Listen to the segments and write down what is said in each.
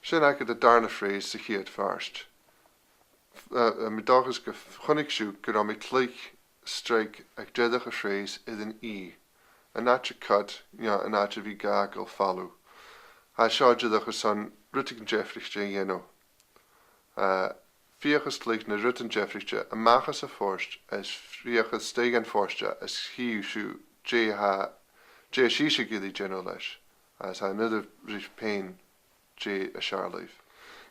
Sin ag de darna phrase sa chiad farst. Mi dagus go chunig siú go raibh mi clích streik ag dreadach a phrase is an E. An atcha cut, an atcha bhí gagel fallú. Ha seo dreadach a son rutig Jeffrichte yeno. Fiachas clích na rutin Jeffrichte a machas a forst as fiachas steigen forste as hiú siú J síse gidi geno leis, as ha nid rif pain J a Charleif.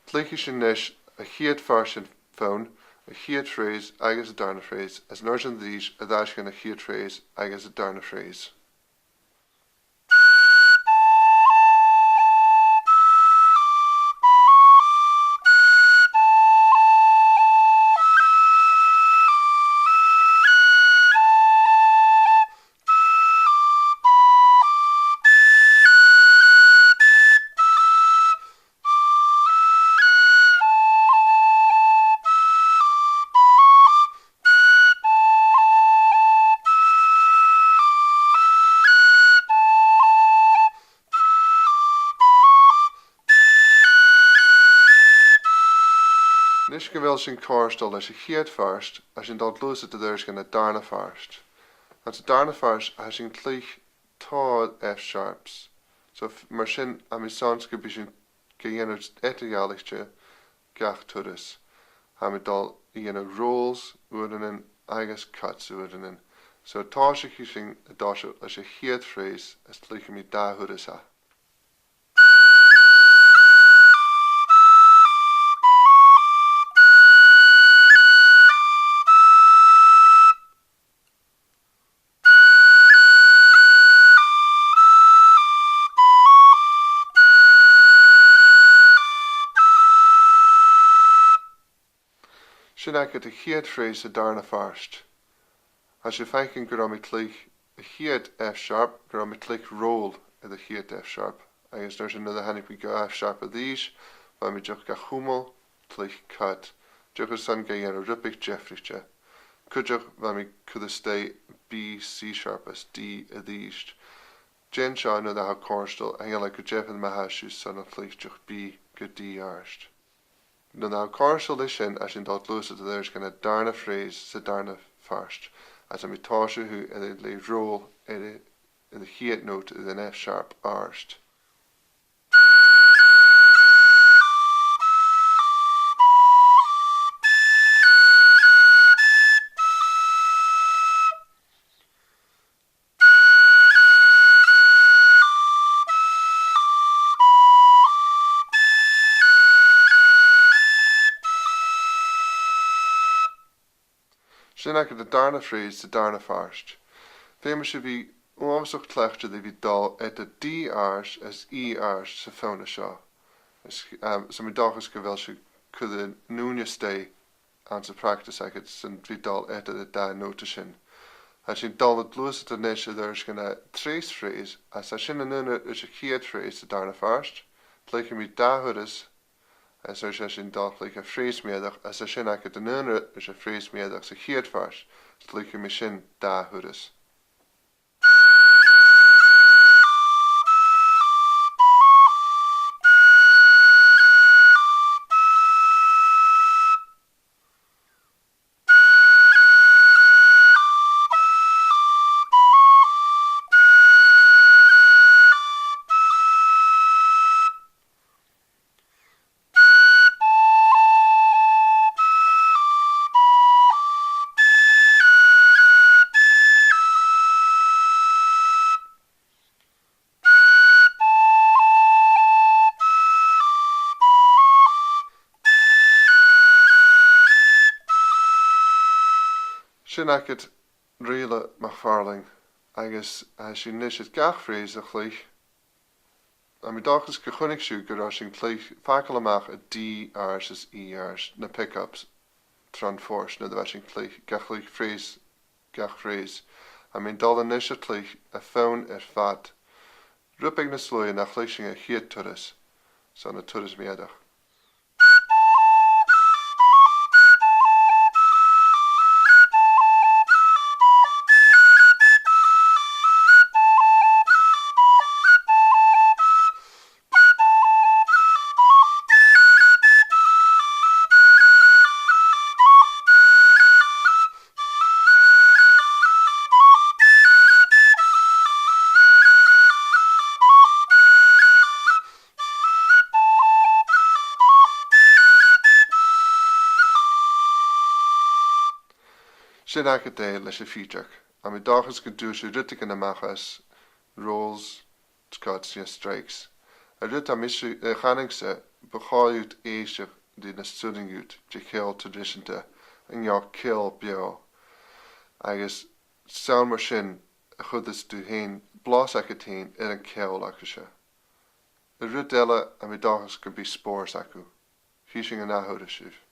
Clíchi sin neis a chiad farsin phone, a chiad phrase agus a darna phrase, as nursin these a dashgan a chiad phrase agus a darna phrase. Nis go bhfuil sin córstal leis a chiad farst a sin dal glúsa de deirs gan a darna farst. An a darna farst a sin clích tád F sharps. So mar sin a mi sans go bí sin go dhéanamh etigálachte gach tudas. Ha mi dal dhéanamh rolls uadanin agus cuts uadanin. So tá se chi sin a dáise leis a chiad phrase as clích mi da hudas ha. Sin ag a chiad phrase a darna farst. As je feikin go mi clích a chiad F sharp, go mi clích roll a the chiad F sharp. Agus there's another hannig we go F sharp of these, but mi joch ga humel, clích cut. Joch san ga yen a rupig Jeffriche. Kudjoch va mi could stay B C sharp as D a these. Jen shaw another how corstal, hang like a Jeff and mahashu son of clích joch B go D arst. No now corstal is sin as in dot loose to there's gonna darna phrase sa darna farst. As a mi tasha who le roll in the heat note is an F sharp arst. Sin ag de darna phrase de darna farst. Féidir should be óamsach tlechte de vi dal et de D ars as E ars sa fána seo. So mi dachas go bhfuil se could núne stay an sa practice ag san vi dal et de da nota sin. As sin dal het luas de nisha there's gonna trace phrase as a sin an is a chiad phrase de darna farst. Pleiche mi da hudas as er sin dal like a phrase meadach as a sin ag de nuna is a phrase meadach sa chiad farst. Pleiche mi sin da hudas. Sin acid riile McFarling agus sin nisid gach phrase a chlich. A mi dachas go chunig siú go sin chlich facail amach a D ars as E ars na pickups tran force na the sin chlich gachlich phrase gach phrase. A mi dal a nisid chlich a phone fat. Rupig na slói nach chliching a chiad tudas. So na tudas miadach. Sin ag a dé leis a Fìdeag, a mi dachas go dúis rutig an amachas rolls Scots strikes. A rut a misri chaningse bechaúd éisteach di na studingút de chéal traditionte an jou céal bio. Agus saon mar sin a chud is du hain blas ac a tain ar an céal acu se. A rut eile a mi dachas go bí spórs acu. Físing an ahod a sif.